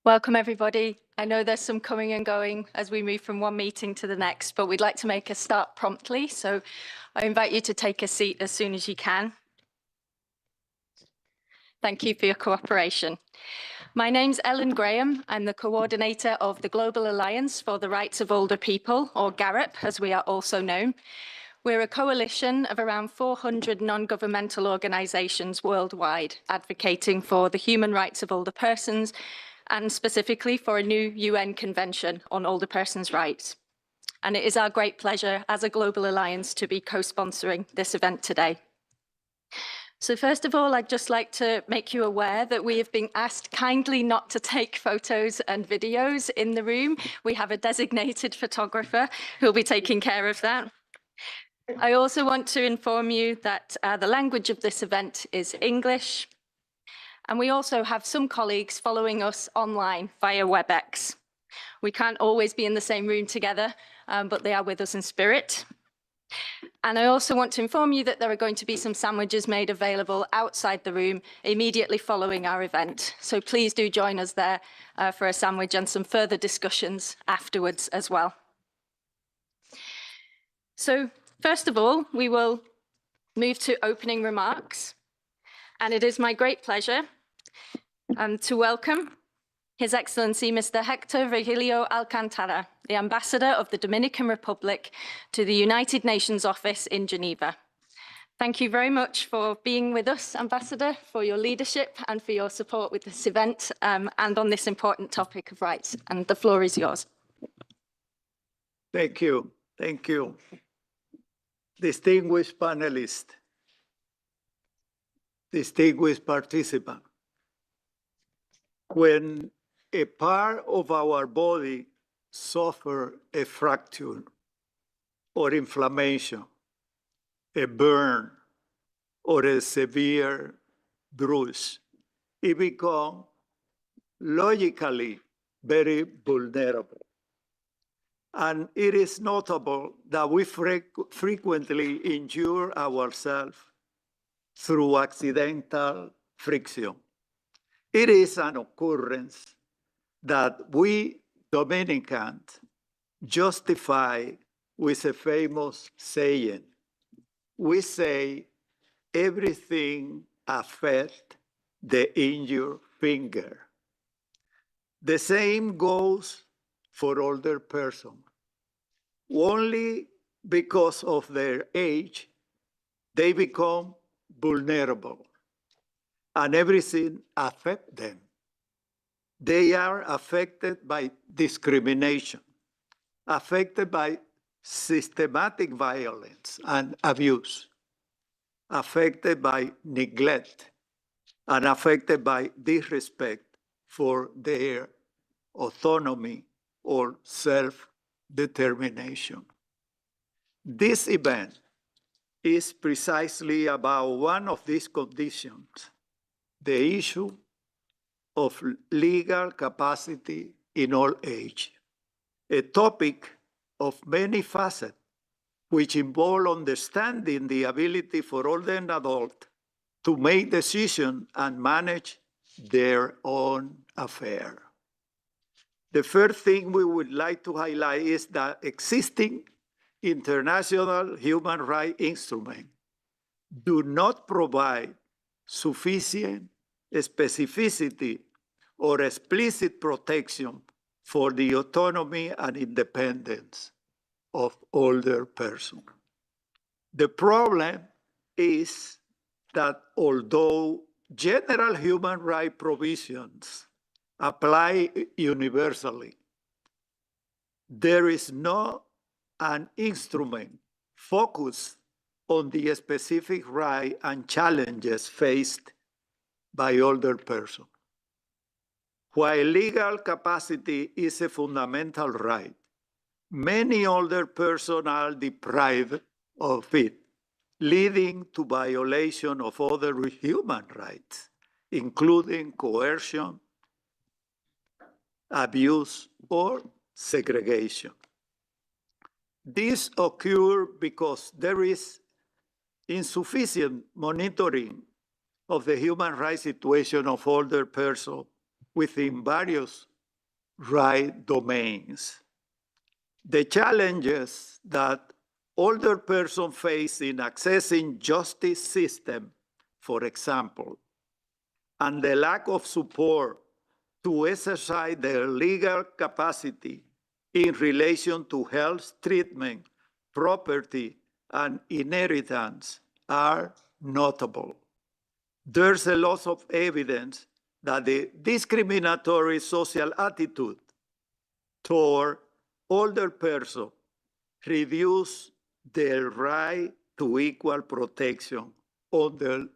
Welcome, everybody. I know there's some coming and going as we move from one meeting to the next, but we'd like to make a start promptly. So I invite you to take a seat as soon as you can. Thank you for your cooperation. My name's Ellen Graham. I'm the coordinator of the Global Alliance for the Rights of Older People, or GARIP, as we are also known. We're a coalition of around 400 non-governmental organizations worldwide advocating for the human rights of older persons and specifically for a new UN Convention on Older Persons' Rights. And it is our great pleasure as a global alliance to be co-sponsoring this event today. So first of all, I'd just like to make you aware that we have been asked kindly not to take photos and videos in the room. We have a designated photographer who'll be taking care of that. I also want to inform you that the language of this event is English. And we also have some colleagues following us online via WebEx. We can't always be in the same room together, but they are with us in spirit. And I also want to inform you that there are going to be some sandwiches made available outside the room immediately following our event. So please do join us there for a sandwich and some further discussions afterwards as well. So first of all, we will move to opening remarks. And it is my great pleasure to welcome His Excellency Mr. Hector Virgilio Alcantara, the Ambassador of the Dominican Republic to the United Nations Office in Geneva. Thank you very much for being with us, Ambassador, for your leadership and for your support with this event and on this important topic of rights. And the floor is yours. Thank you. Thank you. Distinguished panelists, distinguished participants. When a part of our body suffers a fracture or inflammation, a burn, or a severe bruise, it becomes logically very vulnerable. And it is notable that we frequently injure ourselves through accidental friction. It is an occurrence that we Dominicans justify with a famous saying. We say, everything affects the injured finger. The same goes for older persons. Only because of their age, they become vulnerable. And everything affects them. They are affected by discrimination, affected by systematic violence and abuse, affected by neglect, and affected by disrespect for their autonomy or self-determination. This event is precisely about one of these conditions, the issue of legal capacity in old age, a topic of many facets, which involve understanding the ability for older adults to make decisions and manage their own affairs. The first thing we would like to highlight is that existing international human rights instruments do not provide sufficient specificity or explicit protection for the autonomy and independence of older persons. The problem is that although general human rights provisions apply universally, there is no an instrument focused on the specific rights and challenges faced by older persons. While legal capacity is a fundamental right, many older persons are deprived of it, leading to violation of other human rights, including coercion, abuse, or segregation. This occurs because there is insufficient monitoring of the human rights situation of older persons within various right domains. The challenges that older persons face in accessing justice system, for example, and the lack of support to exercise their legal capacity in relation to health treatment, property, and inheritance are notable. There's a lot of evidence that the discriminatory social attitude toward older persons reduce their right to equal protection under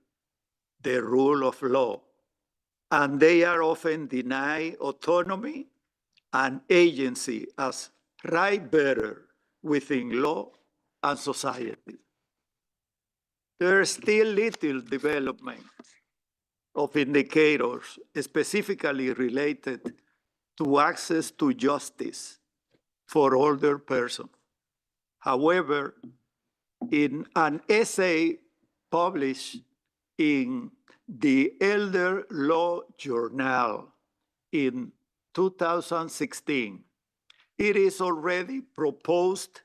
the rule of law, and they are often denied autonomy and agency as right bearer within law and society. There is still little development of indicators specifically related to access to justice for older persons. However, in an essay published in the Elder Law Journal in 2016, it is already proposed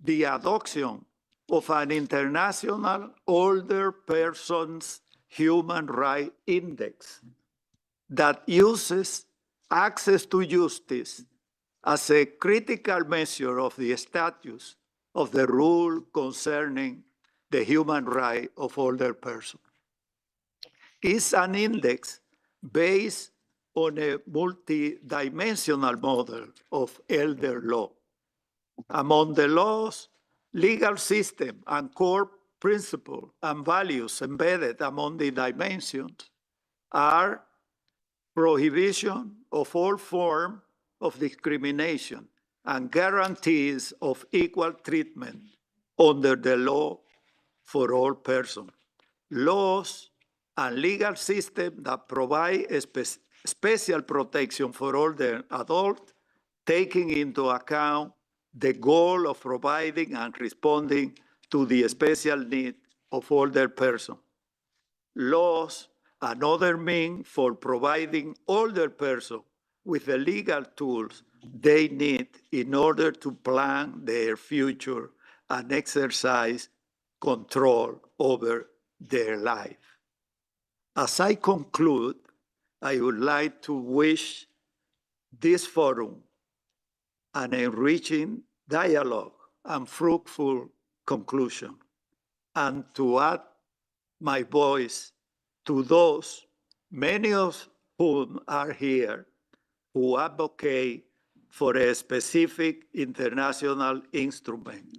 the adoption of an international older persons human rights index that uses access to justice as a critical measure of the status of the rule concerning the human right of older persons. It's an index based on a multidimensional model of elder law. Among the law's legal system and core principles and values embedded among the dimensions are prohibition of all forms of discrimination and guarantees of equal treatment under the law for all persons. Laws and legal systems that provide a special protection for older adults, taking into account the goal of providing and responding to the special needs of older persons. Laws and other means for providing older persons with the legal tools they need in order to plan their future and exercise control over their life. As I conclude, I would like to wish this forum an enriching dialogue and fruitful conclusion, and to add my voice to those, many of whom are here, who advocate for a specific international instrument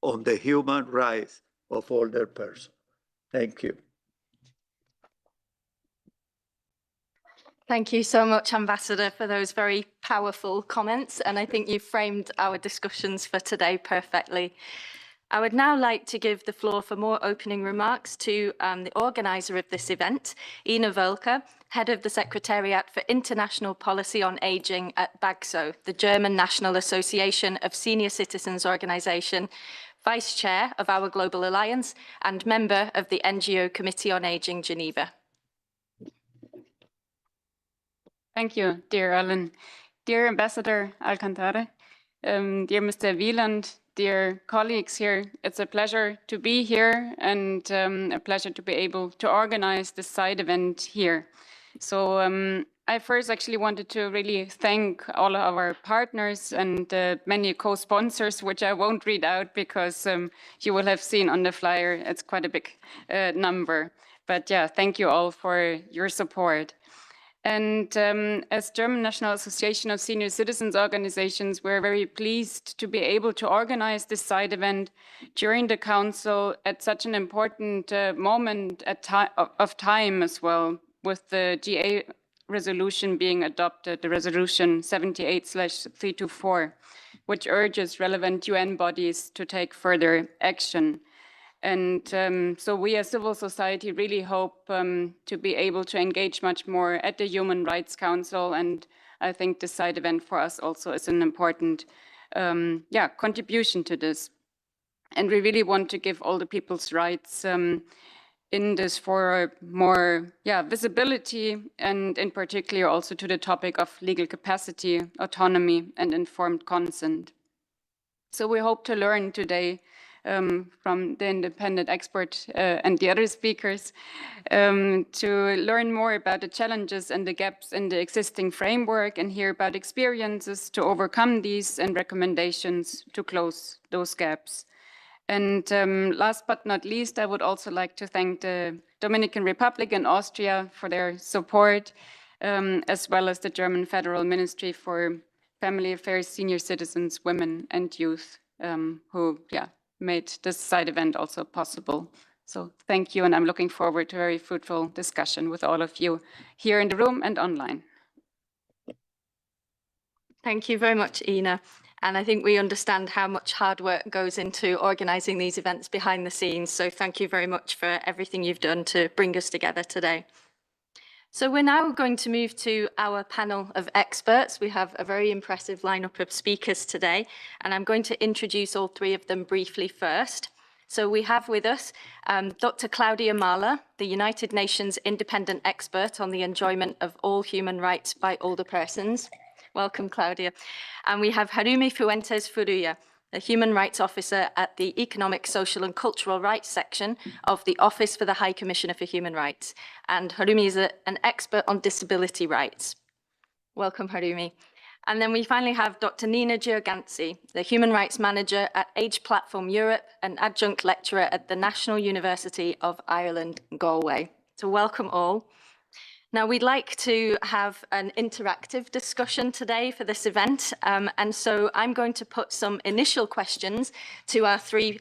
on the human rights of older persons. Thank you. Thank you so much, Ambassador, for those very powerful comments. And I think you framed our discussions for today perfectly. I would now like to give the floor for more opening remarks to the organizer of this event, Ina Völker, head of the Secretariat for International Policy on Aging at BAGSO, the German National Association of Senior Citizens Organization, vice chair of our Global Alliance, and member of the NGO Committee on Aging, Geneva. Thank you, dear Alan. Dear Ambassador Alcantara, dear Mr. Wieland, dear colleagues here, it's a pleasure to be here and a pleasure to be able to organize this side event here. So I first actually wanted to really thank all of our partners and many co-sponsors, which I won't read out because you will have seen on the flyer, it's quite a big number. But yeah, thank you all for your support. And as German National Association of Senior Citizens Organizations, we're very pleased to be able to organize this side event during the Council at such an important moment of time as well, with the GA resolution being adopted, the resolution 78/324, which urges relevant UN bodies to take further action. And so we as civil society really hope to be able to engage much more at the Human Rights Council. And I think this side event for us also is an important contribution to this. And we really want to give all the people's rights in this for more visibility, and in particular also to the topic of legal capacity, autonomy, and informed consent. So we hope to learn today from the independent expert and the other speakers to learn more about the challenges and the gaps in the existing framework and hear about experiences to overcome these and recommendations to close those gaps. And last but not least, I would also like to thank the Dominican Republic and Austria for their support, as well as the German Federal Ministry for Family Affairs, Senior Citizens, Women and Youth, who made this side event also possible. So thank you, and I'm looking forward to a very fruitful discussion with all of you here in the room and online. Thank you very much, Ina. And I think we understand how much hard work goes into organising these events behind the scenes. So thank you very much for everything you've done to bring us together today. So we're now going to move to our panel of experts. We have a very impressive lineup of speakers today, and I'm going to introduce all three of them briefly first. So we have with us Dr. Claudia Mahler, the United Nations independent expert on the enjoyment of all human rights by older persons. Welcome, Claudia. And we have Harumi Fuentes Furuya, the Human Rights Officer at the Economic, Social and Cultural Rights section of the Office for the High Commissioner for Human Rights. And Harumi is an expert on disability rights. Welcome, Harumi. And then we finally have Dr. Nina Giorganzi, the Human Rights Manager at Age Platform Europe and Adjunct Lecturer at the National University of Ireland, Galway. So welcome all. Now, we'd like to have an interactive discussion today for this event, and so I'm going to put some initial questions to our three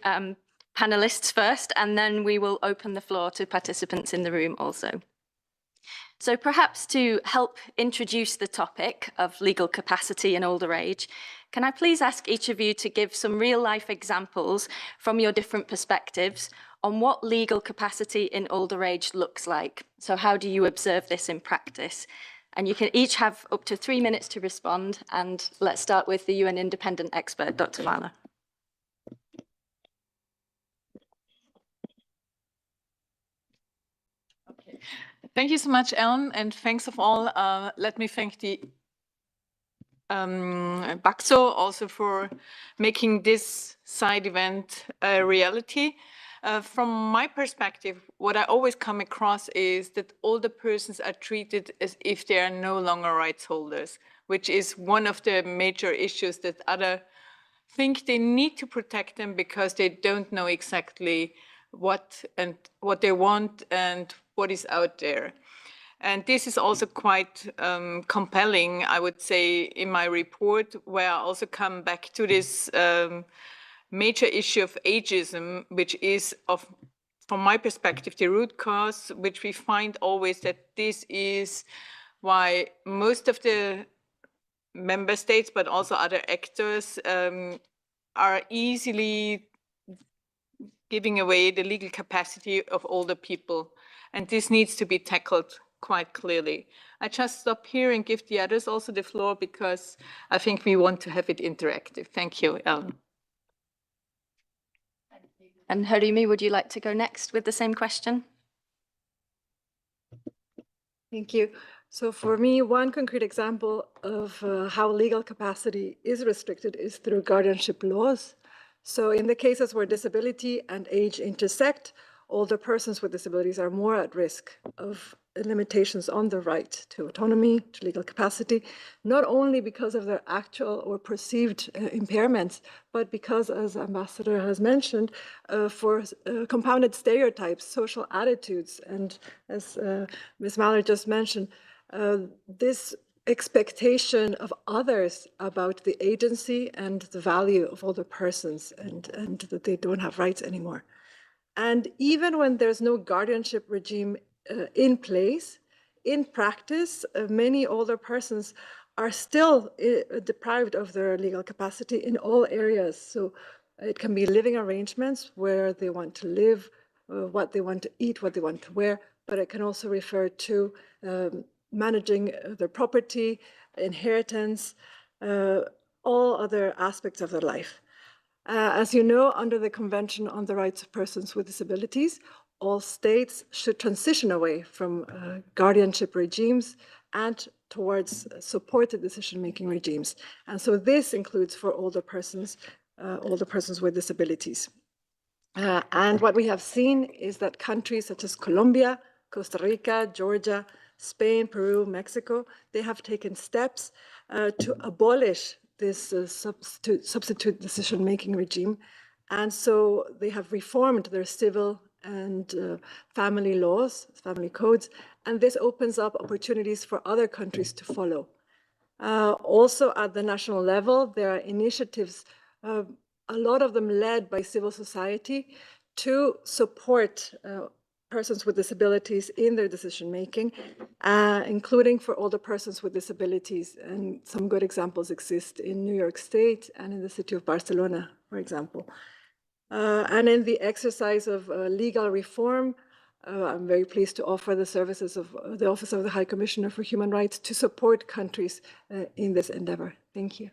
panelists first, and then we will open the floor to participants in the room also. So perhaps to help introduce the topic of legal capacity in older age, can I please ask each of you to give some real-life examples from your different perspectives on what legal capacity in older age looks like? So how do you observe this in practice? And you can each have up to 3 minutes to respond. And let's start with the UN independent expert, Dr. Mahler. Okay. Thank you so much, Ellen, and thanks of all. Let me thank the BAGSO also for making this side event a reality. From my perspective, what I always come across is that older persons are treated as if they are no longer rights holders, which is one of the major issues that others think they need to protect them because they don't know exactly what they want and what is out there. And this is also quite compelling, I would say, in my report, where I also come back to this major issue of ageism, which is, from my perspective, the root cause, which we find always that this is why most of the member states, but also other actors, are easily giving away the legal capacity of older people. And this needs to be tackled quite clearly. I just stop here and give the others also the floor because I think we want to have it interactive. Thank you, Ellen. And Harumi, would you like to go next with the same question? Thank you. So for me, one concrete example of how legal capacity is restricted is through guardianship laws. So in the cases where disability and age intersect, older persons with disabilities are more at risk of limitations on the right to autonomy, to legal capacity, not only because of their actual or perceived impairments, but because, as Ambassador has mentioned, for compounded stereotypes, social attitudes, and as Ms. Mahler just mentioned, this expectation of others about the agency and the value of older persons and that they don't have rights anymore. And even when there's no guardianship regime in place, in practice, many older persons are still deprived of their legal capacity in all areas. So it can be living arrangements where they want to live, what they want to eat, what they want to wear, but it can also refer to managing their property, inheritance, all other aspects of their life. As you know, under the Convention on the Rights of Persons with Disabilities, all states should transition away from guardianship regimes and towards supported decision-making regimes. And so this includes for older persons with disabilities. And what we have seen is that countries such as Colombia, Costa Rica, Georgia, Spain, Peru, Mexico, they have taken steps to abolish this substitute decision-making regime. And so they have reformed their civil and family laws, family codes, and this opens up opportunities for other countries to follow. Also at the national level, there are initiatives, a lot of them led by civil society, to support persons with disabilities in their decision-making, including for older persons with disabilities. And some good examples exist in New York State and in the city of Barcelona, for example. And in the exercise of legal reform, I'm very pleased to offer the services of the Office of the High Commissioner for Human Rights to support countries in this endeavor. Thank you.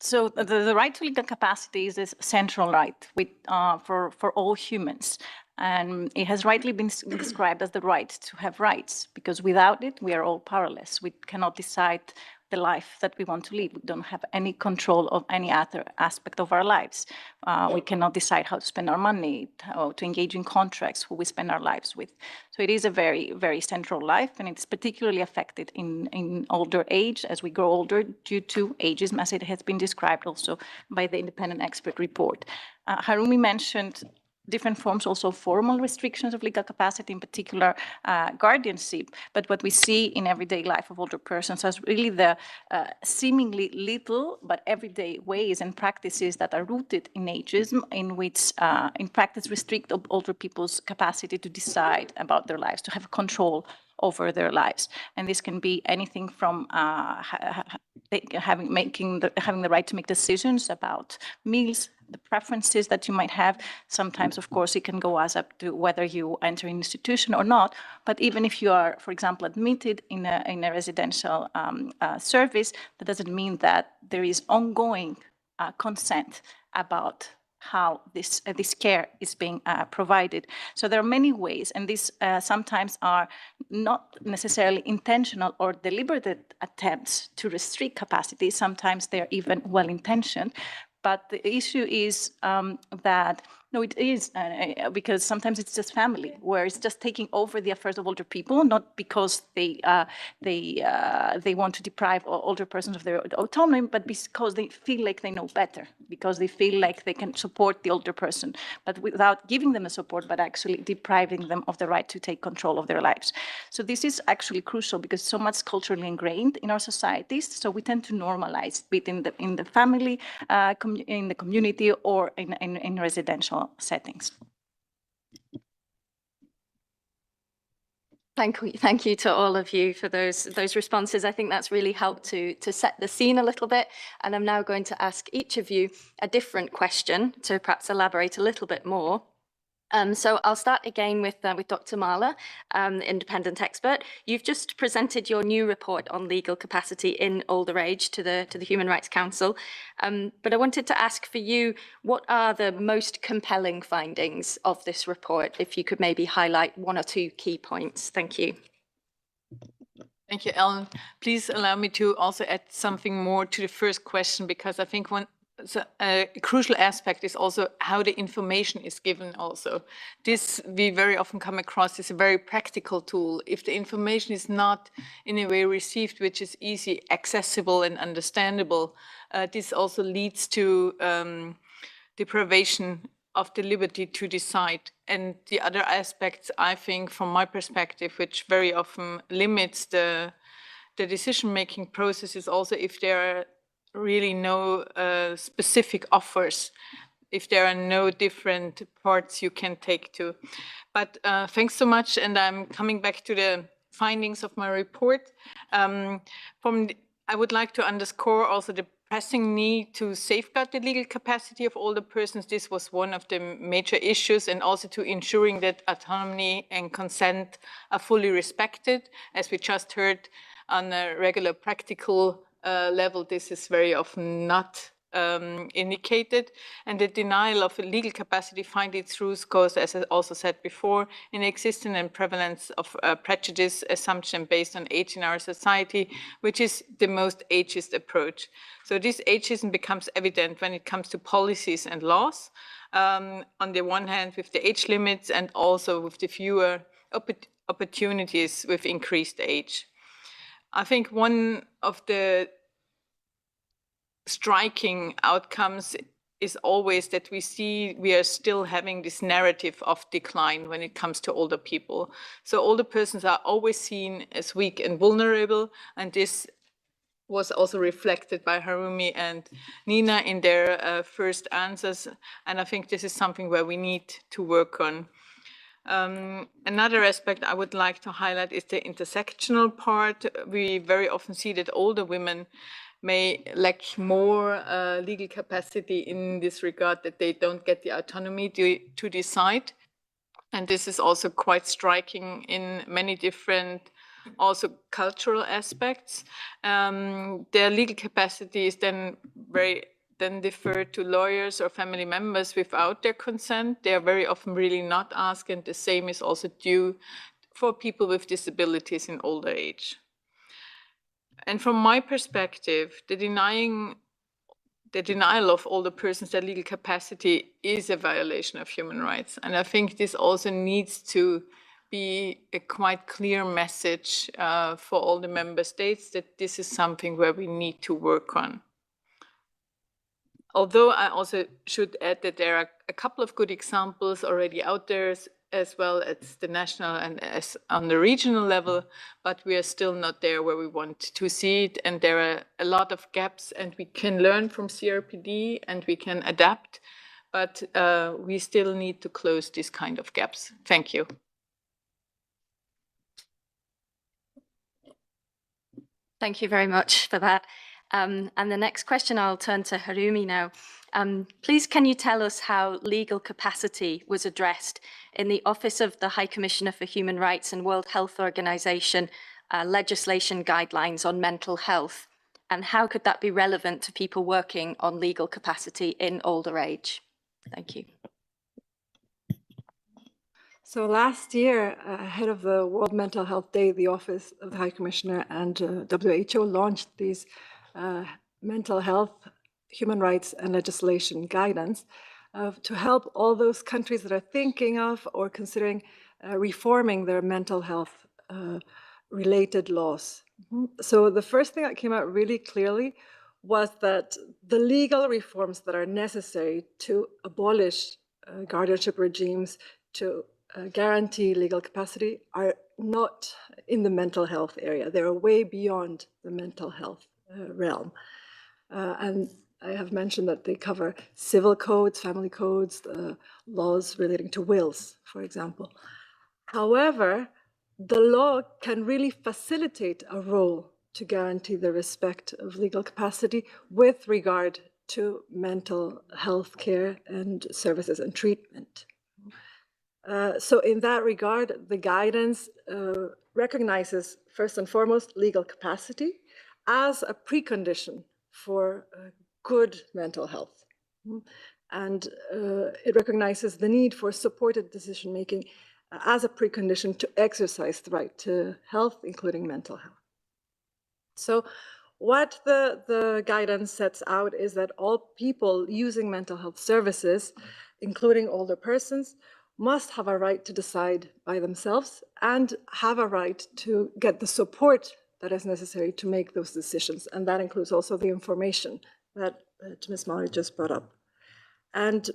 So the right to legal capacity is a central right for all humans. And it has rightly been described as the right to have rights, because without it, we are all powerless. We cannot decide the life that we want to live. We don't have any control of any other aspect of our lives. We cannot decide how to spend our money, how to engage in contracts, who we spend our lives with. So it is a very, very central life, and it's particularly affected in older age as we grow older due to ageism, as it has been described also by the independent expert report. Harumi mentioned different forms, also formal restrictions of legal capacity, in particular guardianship. But what we see in everyday life of older persons is really the seemingly little but everyday ways and practices that are rooted in ageism, in which in practice restrict older people's capacity to decide about their lives, to have control over their lives. And this can be anything from having the right to make decisions about meals, the preferences that you might have. Sometimes, of course, it can go as up to whether you enter an institution or not. But even if you are, for example, admitted in a residential service, that doesn't mean that there is ongoing consent about how this care is being provided. So there are many ways, and these sometimes are not necessarily intentional or deliberate attempts to restrict capacity. Sometimes they're even well-intentioned. But the issue is that, no, it is, because sometimes it's just family, where it's just taking over the affairs of older people, not because they want to deprive older persons of their autonomy, but because they feel like they know better, because they feel like they can support the older person, but without giving them a support, but actually depriving them of the right to take control of their lives. So this is actually crucial because so much culturally ingrained in our societies. So we tend to normalize it in the family, in the community, or in residential settings. Thank you to all of you for those responses. I think that's really helped to set the scene a little bit. And I'm now going to ask each of you a different question to perhaps elaborate a little bit more. So I'll start again with Dr. Mahler, independent expert. You've just presented your new report on legal capacity in older age to the Human Rights Council. But I wanted to ask for you, what are the most compelling findings of this report? If you could maybe highlight one or two key points. Thank you. Thank you, Ellen. Please allow me to also add something more to the first question, because I think a crucial aspect is also how the information is given also. This we very often come across as a very practical tool. If the information is not in a way received which is easy, accessible and understandable, this also leads to deprivation of the liberty to decide. And the other aspects, I think, from my perspective, which very often limits the decision-making process, is also if there are really no specific offers, if there are no different parts you can take to. But thanks so much, and I'm coming back to the findings of my report. I would like to underscore also the pressing need to safeguard the legal capacity of older persons. This was one of the major issues, and also to ensuring that autonomy and consent are fully respected. As we just heard, on a regular practical level, this is very often not indicated, and the denial of legal capacity find its roots goes, as I also said before, in existence and prevalence of prejudice assumption based on age in our society, which is the most ageist approach. So this ageism becomes evident when it comes to policies and laws, on the one hand with the age limits and also with the fewer opportunities with increased age. I think one of the striking outcomes is always that we are still having this narrative of decline when it comes to older people. So older persons are always seen as weak and vulnerable, and this was also reflected by Harumi and Nina in their first answers, and I think this is something where we need to work on. Another aspect I would like to highlight is the intersectional part. We very often see that older women may lack more legal capacity in this regard, that they don't get the autonomy to decide. And this is also quite striking in many different also cultural aspects. Their legal capacity is then deferred to lawyers or family members without their consent. They are very often really not asked, and the same is also due for people with disabilities in older age. And from my perspective, the denial of older persons their legal capacity is a violation of human rights. And I think this also needs to be a quite clear message for all the member states that this is something where we need to work on. Although I also should add that there are a couple of good examples already out there, as well as the national and as on the regional level, but we are still not there where we want to see it. And there are a lot of gaps, and we can learn from CRPD and we can adapt, but we still need to close these kind of gaps. Thank you. Thank you very much for that. And the next question, I'll turn to Harumi now. Please, can you tell us how legal capacity was addressed in the Office of the High Commissioner for Human Rights and World Health Organization legislation guidelines on mental health? And how could that be relevant to people working on legal capacity in older age? Thank you. So last year, ahead of the World Mental Health Day, the Office of the High Commissioner and WHO launched these mental health, human rights, and legislation guidance to help all those countries that are thinking of or considering reforming their mental health related laws. So the first thing that came out really clearly was that the legal reforms that are necessary to abolish guardianship regimes, to guarantee legal capacity, are not in the mental health area. They're way beyond the mental health realm. And I have mentioned that they cover civil codes, family codes, laws relating to wills, for example. However, the law can really facilitate a role to guarantee the respect of legal capacity with regard to mental health care and services and treatment. So in that regard, the guidance recognizes, first and foremost, legal capacity as a precondition for good mental health. And it recognizes the need for supported decision-making as a precondition to exercise the right to health, including mental health. So what the guidance sets out is that all people using mental health services, including older persons, must have a right to decide by themselves and have a right to get the support that is necessary to make those decisions. And that includes also the information that Ms. Maury just brought up. And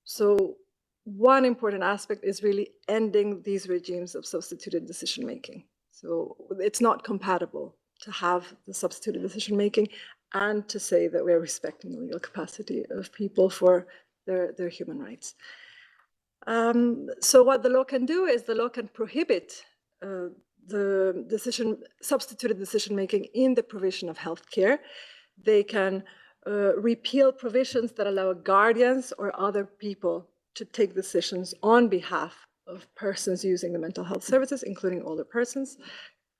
so one important aspect is really ending these regimes of substituted decision-making. So it's not compatible to have the substituted decision-making and to say that we're respecting the legal capacity of people for their human rights. So what the law can do is the law can prohibit the substituted decision-making in the provision of healthcare. They can repeal provisions that allow guardians or other people to take decisions on behalf of persons using the mental health services, including older persons.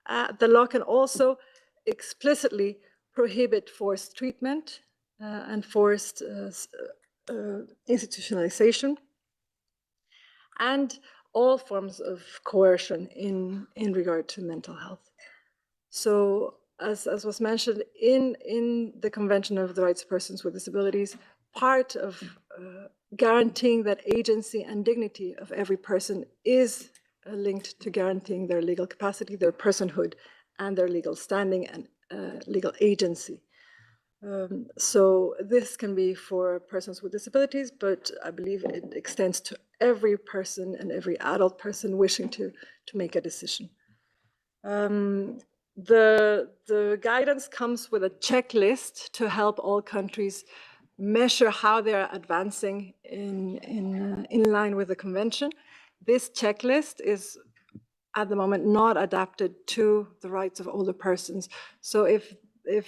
The law can also explicitly prohibit forced treatment and forced institutionalization, and all forms of coercion in regard to mental health. So as was mentioned in the Convention of the Rights of Persons with Disabilities, part of guaranteeing that agency and dignity of every person is linked to guaranteeing their legal capacity, their personhood, and their legal standing and legal agency. So this can be for persons with disabilities, but I believe it extends to every person and every adult person wishing to make a decision. The guidance comes with a checklist to help all countries measure how they're advancing in line with the convention. This checklist is at the moment not adapted to the rights of older persons. So if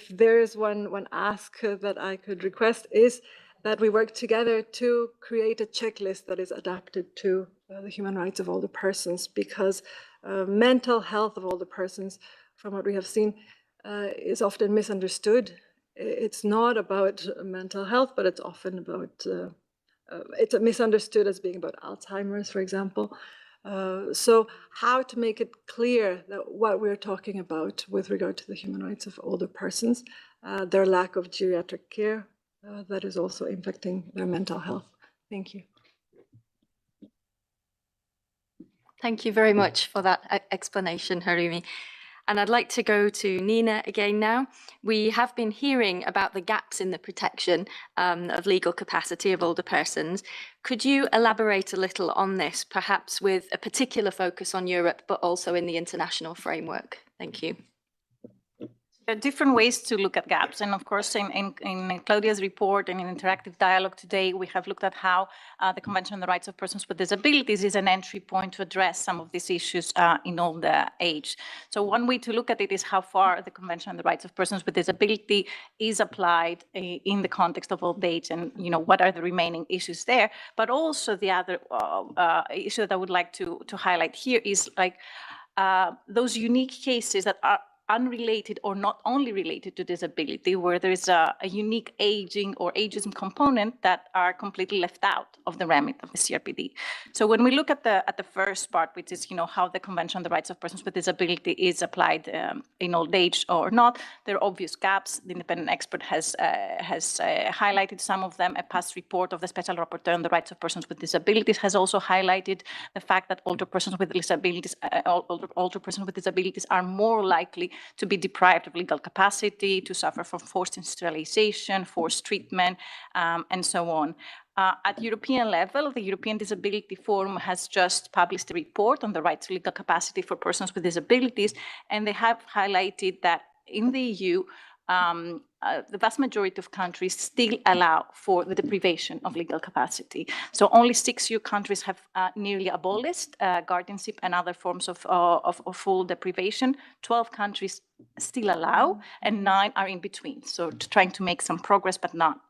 there is one ask that I could request, is that we work together to create a checklist that is adapted to the human rights of older persons, because mental health of older persons, from what we have seen, is often misunderstood. It's not about mental health, but it's often about, it's misunderstood as being about Alzheimer's, for example. So how to make it clear that what we're talking about with regard to the human rights of older persons, their lack of geriatric care, that is also impacting their mental health. Thank you. Thank you very much for that explanation, Harumi. And I'd like to go to Nina again now. We have been hearing about the gaps in the protection of legal capacity of older persons. Could you elaborate a little on this, perhaps with a particular focus on Europe, but also in the international framework? Thank you. There are different ways to look at gaps. And of course, in Claudia's report and in interactive dialogue today, we have looked at how the Convention on the Rights of Persons with Disabilities is an entry point to address some of these issues in older age. So one way to look at it is how far the Convention on the Rights of Persons with Disability is applied in the context of old age, and what are the remaining issues there. But also the other issue that I would like to highlight here is like those unique cases that are unrelated or not only related to disability, where there is a unique aging or ageism component that are completely left out of the remit of the CRPD. So when we look at the first part, which is how the Convention on the Rights of Persons with Disability is applied in old age or not, there are obvious gaps. The independent expert has highlighted some of them. A past report of the Special Rapporteur on the Rights of Persons with Disabilities has also highlighted the fact that older persons with disabilities, older persons with disabilities are more likely to be deprived of legal capacity, to suffer from forced sterilization, forced treatment, and so on. At European level, the European Disability Forum has just published a report on the right to legal capacity for persons with disabilities, and they have highlighted that in the EU, the vast majority of countries still allow for the deprivation of legal capacity. So only 6 EU countries have nearly abolished guardianship and other forms of full deprivation. 12 countries still allow, and 9 are in between. So trying to make some progress, but not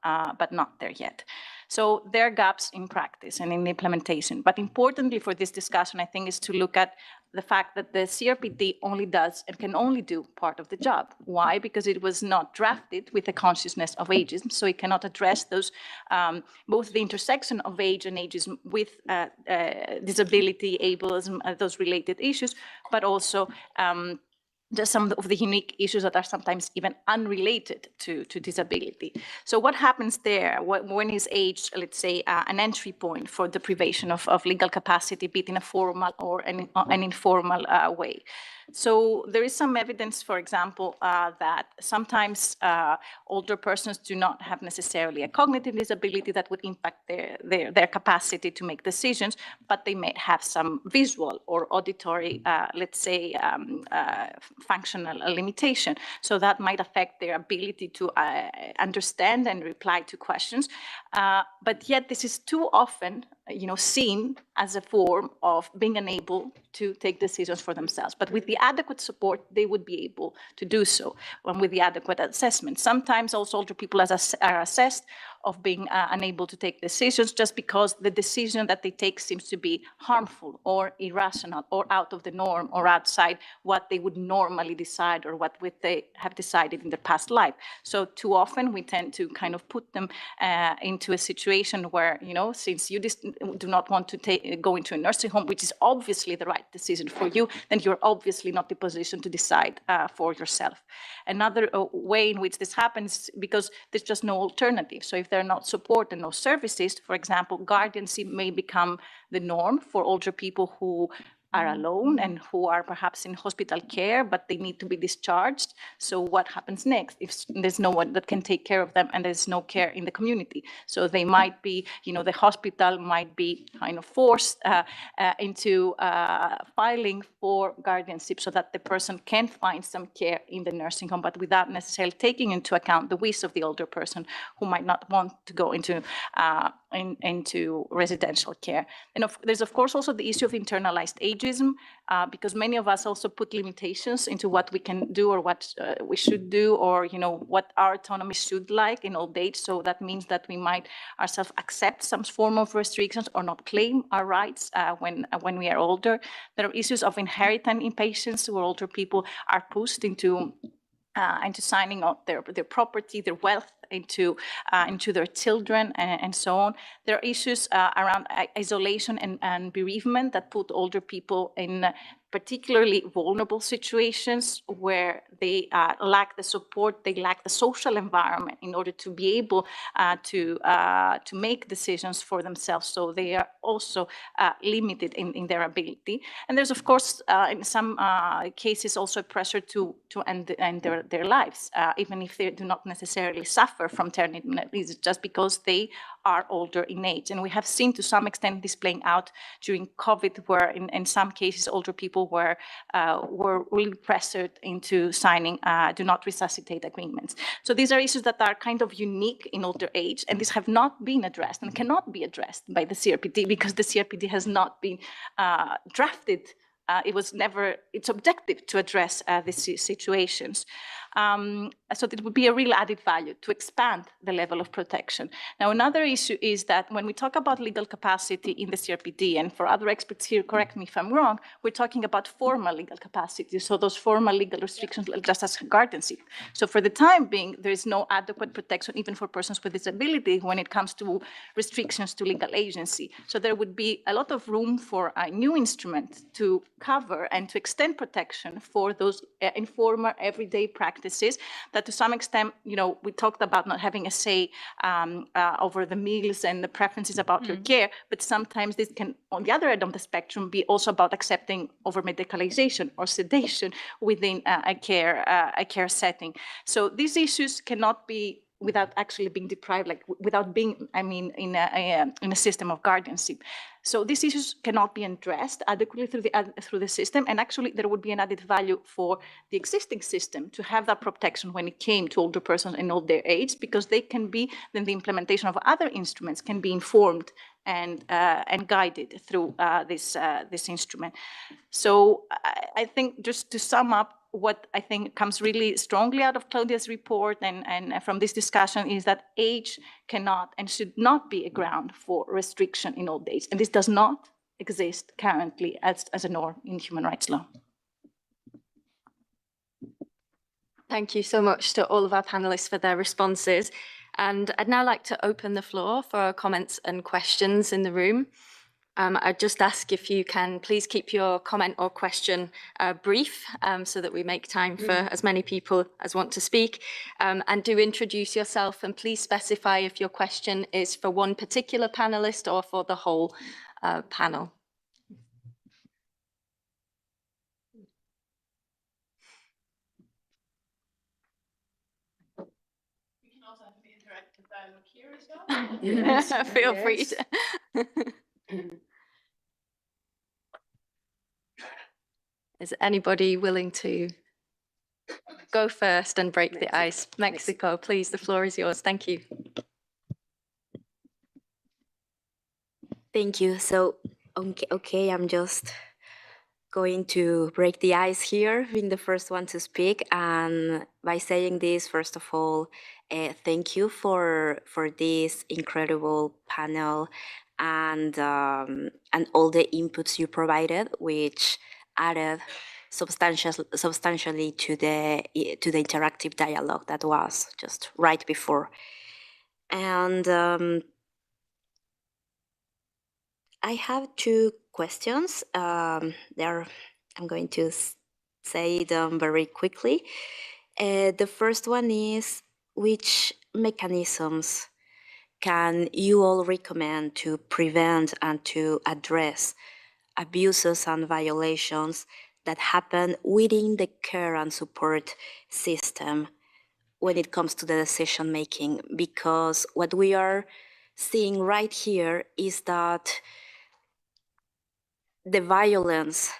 there yet. So there are gaps in practice and in implementation. But importantly for this discussion, I think, is to look at the fact that the CRPD only does and can only do part of the job. Why? Because it was not drafted with the consciousness of ageism, so it cannot address those, both the intersection of age and ageism with disability, ableism, those related issues, but also just some of the unique issues that are sometimes even unrelated to disability. So what happens there? When is age, let's say, an entry point for deprivation of legal capacity, be it in a formal or an informal way? So there is some evidence, for example, that sometimes older persons do not have necessarily a cognitive disability that would impact their capacity to make decisions, but they may have some visual or auditory, let's say, functional limitation. So that might affect their ability to understand and reply to questions. But yet this is too often seen as a form of being unable to take decisions for themselves. But with the adequate support, they would be able to do so, and with the adequate assessment. Sometimes also older people are assessed of being unable to take decisions just because the decision that they take seems to be harmful or irrational or out of the norm or outside what they would normally decide or what they have decided in their past life. So too often we tend to kind of put them into a situation where, you know, since you do not want to go into a nursing home, which is obviously the right decision for you, then you're obviously not in a position to decide for yourself. Another way in which this happens, because there's just no alternative. So if there are not support and no services, for example, guardianship may become the norm for older people who are alone and who are perhaps in hospital care, but they need to be discharged. So what happens next if there's no one that can take care of them and there's no care in the community? So they might be, you know, the hospital might be kind of forced into filing for guardianship so that the person can find some care in the nursing home, but without necessarily taking into account the wish of the older person who might not want to go into residential care. And there's of course also the issue of internalized ageism, because many of us also put limitations into what we can do or what we should do, or, you know, what our autonomy should like in old age. So that means that we might ourselves accept some form of restrictions or not claim our rights when we are older. There are issues of inheritance impatience, where older people are pushed into signing out their property, their wealth into their children, and so on. There are issues around isolation and bereavement that put older people in particularly vulnerable situations where they lack the support, they lack the social environment in order to be able to make decisions for themselves. So they are also limited in their ability. And there's of course in some cases also pressure to end their lives, even if they do not necessarily suffer from terminal disease, just because they are older in age. And we have seen to some extent this playing out during COVID, where in some cases older people were really pressured into signing do not resuscitate agreements. So these are issues that are kind of unique in older age, and these have not been addressed and cannot be addressed by the CRPD because the CRPD has not been drafted. It was never its objective to address these situations. So it would be a real added value to expand the level of protection. Now, another issue is that when we talk about legal capacity in the CRPD, and for other experts here, correct me if I'm wrong, we're talking about formal legal capacity. So those formal legal restrictions, just as guardianship. So for the time being, there is no adequate protection even for persons with disability when it comes to restrictions to legal agency. So there would be a lot of room for a new instrument to cover and to extend protection for those informal everyday practices that to some extent, you know, we talked about not having a say over the meals and the preferences about your care, but sometimes this can, on the other end of the spectrum, be also about accepting over medicalization or sedation within a care setting. So these issues cannot be without actually being deprived, like without being, I mean, in a system of guardianship. So these issues cannot be addressed adequately through the system, and actually there would be an added value for the existing system to have that protection when it came to older persons in old age, because they can be, then the implementation of other instruments can be informed and guided through this instrument. So I think, just to sum up, what I think comes really strongly out of Claudia's report and from this discussion is that age cannot and should not be a ground for restriction in old age. And this does not exist currently as a norm in human rights law. Thank you so much to all of our panelists for their responses. And I'd now like to open the floor for comments and questions in the room. I'd just ask if you can please keep your comment or question brief so that we make time for as many people as want to speak. And do introduce yourself, and please specify if your question is for one particular panelist or for the whole panel. We can also have the interactive dialogue here as well. Yes, feel free to. Is anybody willing to go first and break the ice? Mexico, please, the floor is yours. Thank you. Thank you. So, okay, I'm just going to break the ice here, being the first one to speak. And by saying this, first of all, thank you for this incredible panel and all the inputs you provided, which added substantially to the interactive dialogue that was just right before. And I have two questions. I'm going to say them very quickly. The first one is, which mechanisms can you all recommend to prevent and to address abuses and violations that happen within the care and support system when it comes to the decision making? Because what we are seeing right here is that the violence,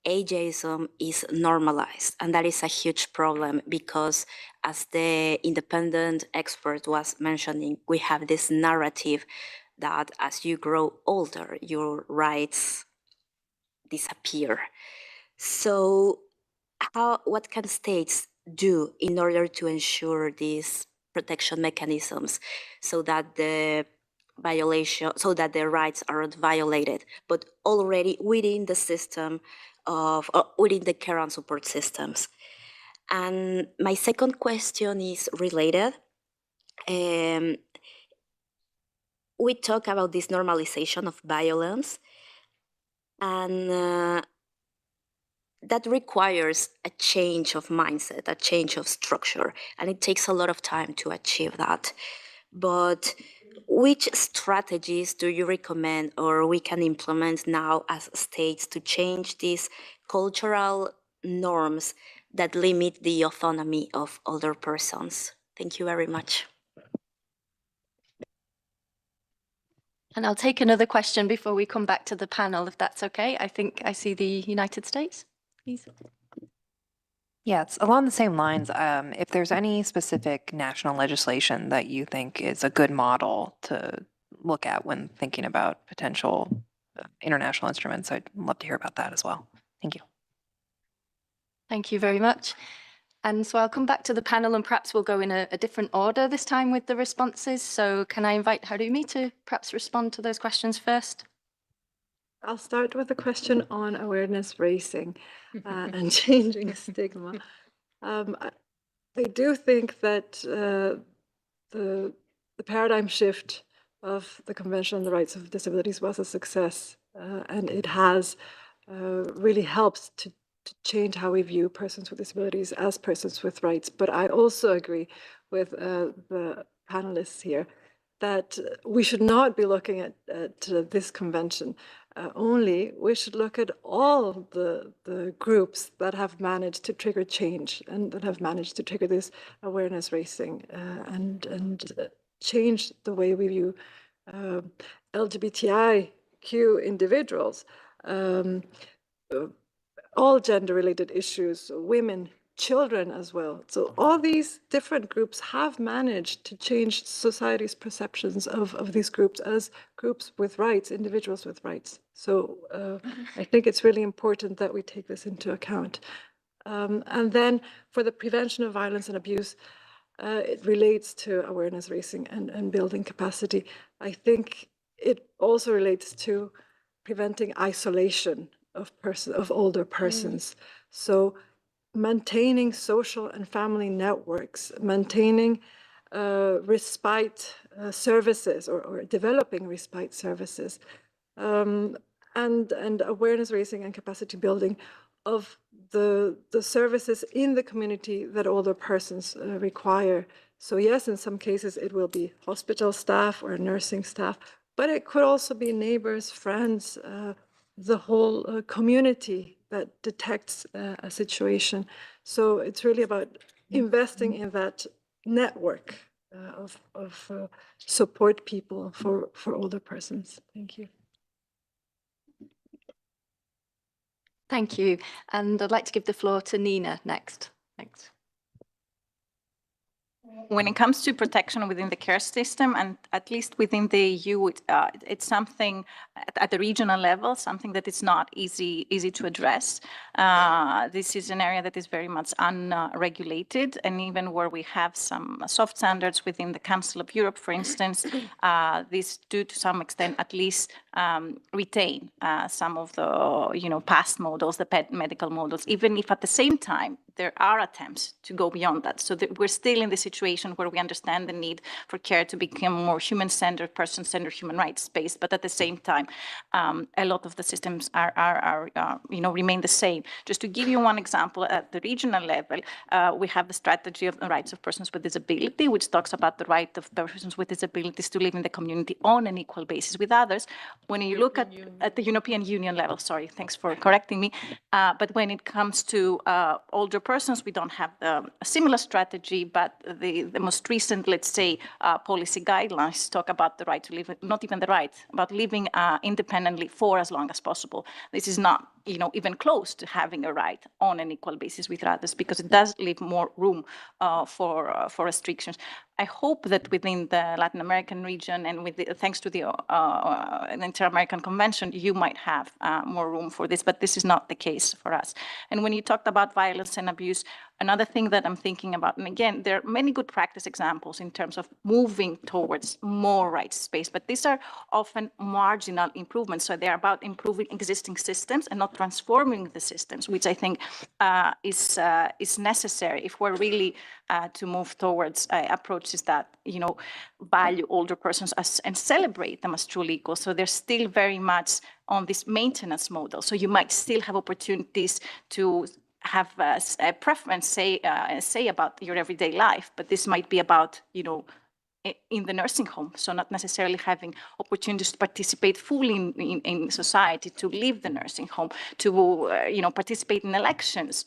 ageism, is normalized. And that is a huge problem because, as the independent expert was mentioning, we have this narrative that as you grow older, your rights disappear. So what can states do in order to ensure these protection mechanisms so that the rights aren't violated, but already within the system within the care and support systems? And my second question is related. We talk about this normalization of violence, and that requires a change of mindset, a change of structure, and it takes a lot of time to achieve that. But which strategies do you recommend or we can implement now as states to change these cultural norms that limit the autonomy of older persons? Thank you very much. And I'll take another question before we come back to the panel, if that's okay. I think I see the United States. Please. Yeah, it's along the same lines. If there's any specific national legislation that you think is a good model to look at when thinking about potential international instruments, I'd love to hear about that as well. Thank you. Thank you very much. And so I'll come back to the panel and perhaps we'll go in a different order this time with the responses. So can I invite Harumi to perhaps respond to those questions first? I'll start with a question on awareness raising and changing stigma. I do think that the paradigm shift of the Convention on the Rights of Disabilities was a success, and it has really helped to change how we view persons with disabilities as persons with rights. But I also agree with the panelists here that we should not be looking at this convention only. We should look at all the groups that have managed to trigger change and that have managed to trigger this awareness raising and change the way we view LGBTIQ individuals, all gender-related issues, women, children as well. So all these different groups have managed to change society's perceptions of these groups as groups with rights, individuals with rights. So I think it's really important that we take this into account. And then for the prevention of violence and abuse, it relates to awareness raising and building capacity. I think it also relates to preventing isolation of older persons. So maintaining social and family networks, maintaining respite services or developing respite services, and awareness raising and capacity building of the services in the community that older persons require. So yes, in some cases it will be hospital staff or nursing staff, but it could also be neighbors, friends, the whole community that detects a situation. So it's really about investing in that network of support people for older persons. Thank you. Thank you. And I'd like to give the floor to Nina next. Thanks. when it comes to protection within the care system, and at least within the EU, it's something at the regional level, something that is not easy to address. This is an area that is very much unregulated, and even where we have some soft standards within the Council of Europe, for instance, these do to some extent at least retain some of the past models, the medical models, even if at the same time there are attempts to go beyond that. So we're still in the situation where we understand the need for care to become more human-centered, person-centered, human rights-based, but at the same time, a lot of the systems are remain the same. Just to give you one example, at the regional level, we have the strategy of the rights of persons with disability, which talks about the right of persons with disabilities to live in the community on an equal basis with others. When you look at the European Union level, sorry, thanks for correcting me, but when it comes to older persons, we don't have a similar strategy, but the most recent, let's say, policy guidelines talk about the right to live, not even the right, about living independendly for as long as possible. This is not even close to having a right on an equal basis with others, because it does leave more room for restrictions. I hope that within the Latin American region and thanks to the Inter-American Convention, you might have more room for this, but this is not the case for us. And when you talked about violence and abuse, another thing that I'm thinking about, and again, there are many good practice examples in terms of moving towards more rights space, but these are often marginal improvements. So they're about improving existing systems and not transforming the systems, which I think is necessary if we're really to move towards approaches that value older persons and celebrate them as truly equal. So they're still very much on this maintenance model. So you might still have opportunities to have a preference, say about your everyday life, but this might be about in the nursing home, so not necessarily having opportunities to participate fully in society, to leave the nursing home, to participate in elections,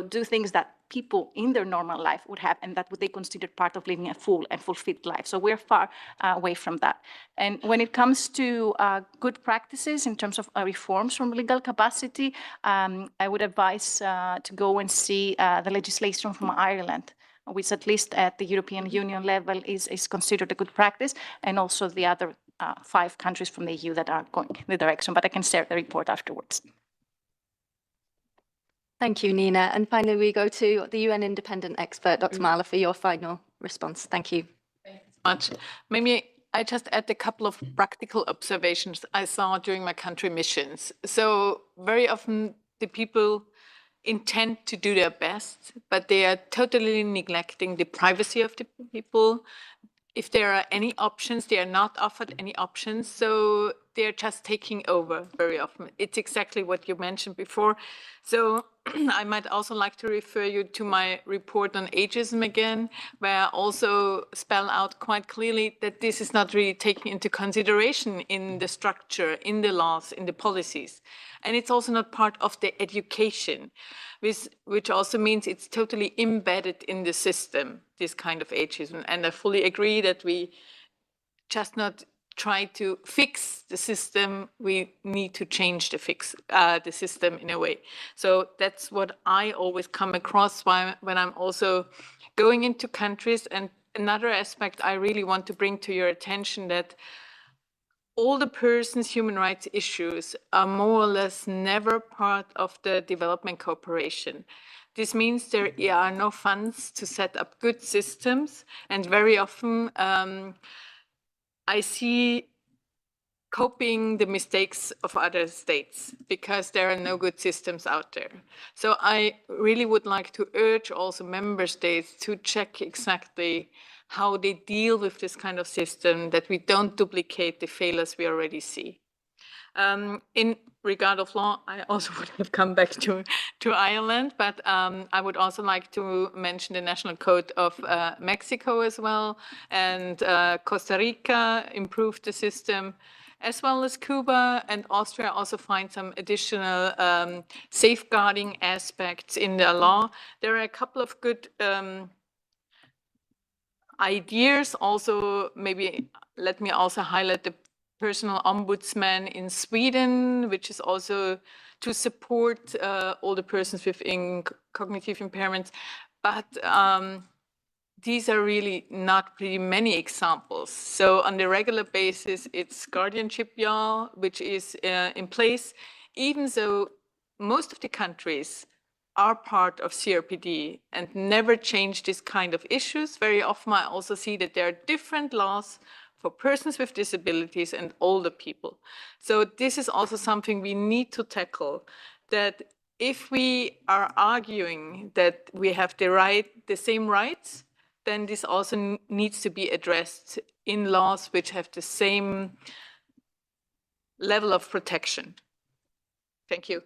do things that people in their normal life would have, and that would they consider part of living a full and fulfilled life. So we're far away from that. And when it comes to good practices in terms of reforms from legal capacity, I would advise to go and see the legislation from Ireland, which at least at the European Union level is considered a good practice, and also the other 5 countries from the EU that are going in the direction, but I can share the report afterwards. Thank you, Nina. And finally, we go to the UN independent expert, Dr. Mahler, for your final response. Thank you. Thank you so much. Maybe I just add a couple of practical observations I saw during my country missions. So very often the people intend to do their best, but they are totally neglecting the privacy of the people. If there are any options, they are not offered any options. So they're just taking over very often. It's exactly what you mentioned before. So I might also like to refer you to my report on ageism again, where I also spell out quite clearly that this is not really taken into consideration in the structure, in the laws, in the policies. And it's also not part of the education, which also means it's totally embedded in the system, this kind of ageism. And I fully agree that we just not try to fix the system, we need to change the system in a way. So that's what I always come across when I'm also going into countries. And another aspect I really want to bring to your attention, that all the persons' human rights issues are more or less never part of the development cooperation. This means there are no funds to set up good systems, and very often I see copying the mistakes of other states because there are no good systems out there. So I really would like to urge also member states to check exactly how they deal with this kind of system, that we don't duplicate the failures we already see. In regard of law, I also would have come back to Ireland, but I would also like to mention the National Code of Mexico as well, and Costa Rica improved the system, as well as Cuba and Austria also find some additional safeguarding aspects in their law. There are a couple of good ideas. Also, maybe let me also highlight the personal ombudsman in Sweden, which is also to support all the persons with cognitive impairments. But these are really not pretty many examples. So on the regular basis, it's guardianship law, which is in place, even though most of the countries are part of CRPD and never change this kind of issues. Very often I also see that there are different laws for persons with disabilities and older people. So this is also something we need to tackle, that if we are arguing that we have the same rights, then this also needs to be addressed in laws which have the same level of protection. Thank you.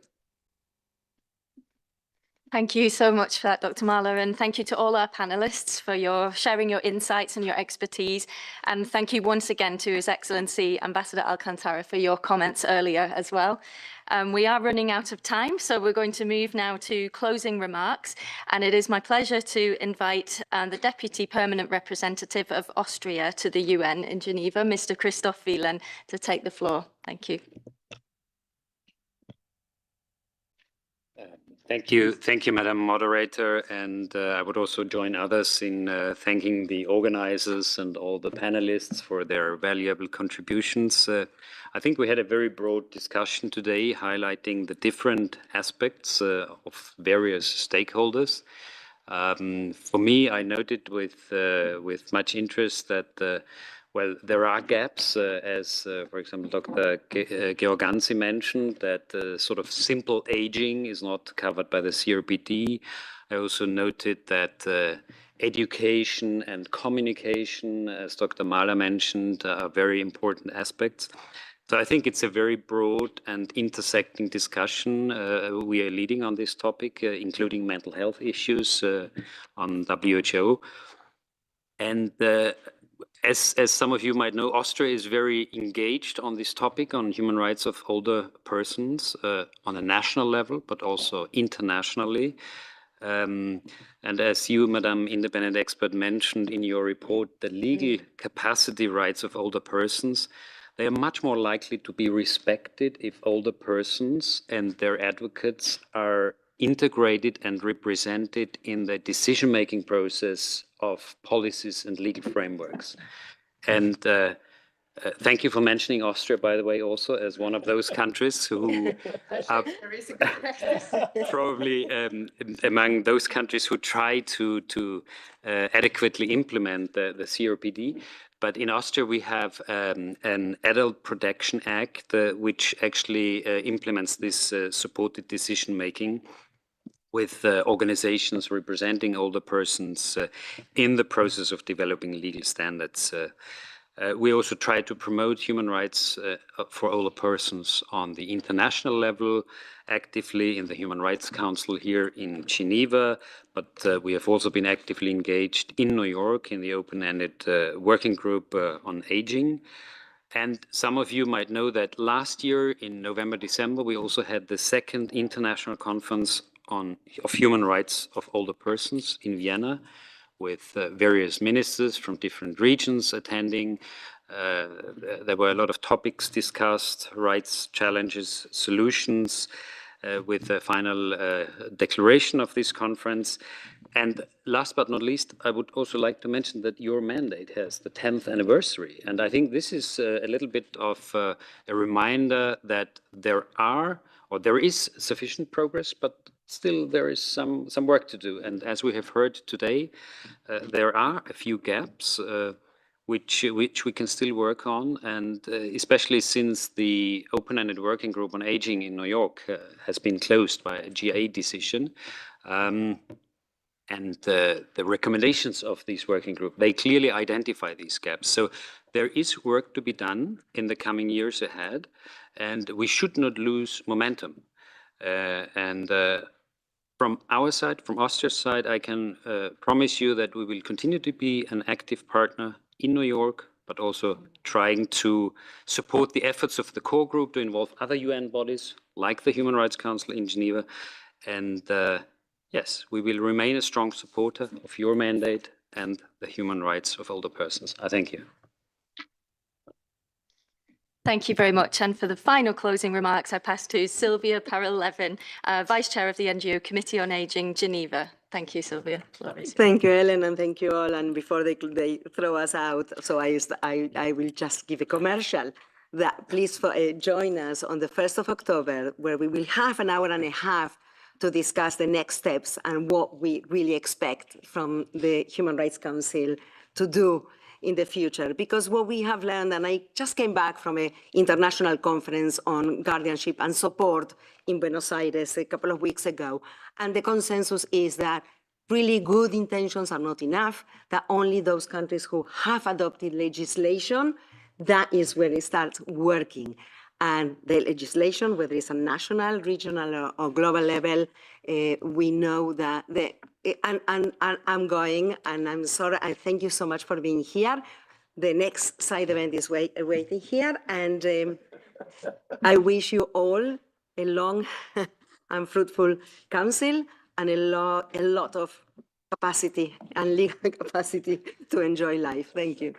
Thank you so much for that, Dr. Mahler, and thank you to all our panelists for sharing your insights and your expertise. And thank you once again to His Excellency Ambassador Alcantara for your comments earlier as well. We are running out of time, so we're going to move now to closing remarks. And it is my pleasure to invite the Deputy Permanent Representative of Austria to the UN in Geneva, Mr. Christoph Wieland, to take the floor. Thank you. Thank you, Madam Moderator, and I would also join others in thanking the organizers and all the panelists for their valuable contributions. I think we had a very broad discussion today, highlighting the different aspects of various stakeholders. For me, I noted with much interest that well, there are gaps, as, for example, Dr. Georganzi mentioned, that sort of simple aging is not covered by the CRPD. I also noted that education and communication, as Dr. Mahler mentioned, are very important aspects. So I think it's a very broad and intersecting discussion we are leading on this topic, including mental health issues on WHO. And as some of you might know, Austria is very engaged on this topic on human rights of older persons on a national level, but also internationally. And as you, Madam Independent Expert, mentioned in your report, the legal capacity rights of older persons, they are much more likely to be respected if older persons and their advocates are integrated and represented in the decision-making process of policies and legal frameworks. And thank you for mentioning Austria, by the way, also as one of those countries who are probably among those countries who try to adequately implement the CRPD. But in Austria, we have an Adult Protection Act, which actually implements this supported decision-making with organizations representing older persons in the process of developing legal standards. We also try to promote human rights for older persons on the international level, actively in the Human Rights Council here in Geneva, but we have also been actively engaged in New York in the open-ended working group on aging. And some of you might know that last year in November, December, we also had the second international conference of human rights of older persons in Vienna, with various ministers from different regions attending. There were a lot of topics discussed, rights, challenges, solutions, with the final declaration of this conference. And last but not least, I would also like to mention that your mandate has the 10th anniversary. And I think this is a little bit of a reminder that there is sufficient progress, but still there is some work to do. And as we have heard today, there are a few gaps which we can still work on, and especially since the open-ended working group on aging in New York has been closed by a GA decision. And the recommendations of this working group, they clearly identify these gaps. So there is work to be done in the coming years ahead, and we should not lose momentum. From our side, from Austria's side, I can promise you that we will continue to be an active partner in New York, but also trying to support the efforts of the core group to involve other UN bodies, like the Human Rights Council in Geneva. And yes, we will remain a strong supporter of your mandate and the human rights of older persons. I thank you. Thank you very much. And for the final closing remarks, I pass to Sylvia Parel-Levin, Vice Chair of the NGO Committee on Aging, Geneva. Thank you, Sylvia. Thank you, Ellen, and thank you all. And before they throw us out, so I will just give a commercial. That please join us on the 1st of October, where we will have an hour and a half to discuss the next steps and what we really expect from the Human Rights Council to do in the future. Because what we have learned, and I just came back from an international conference on guardianship and support in Buenos Aires a couple of weeks ago, and the consensus is that really good intentions are not enough, that only those countries who have adopted legislation, that is where it starts working. And the legislation, whether it's a national, regional, or global level, we know that and I'm going, and I'm sorry, I thank you so much for being here. The next side event is waiting here, and I wish you all a long and fruitful council and a lot of capacity and legal capacity to enjoy life. Thank you.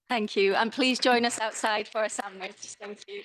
Thank you. And please join us outside for a sandwich. Thank you.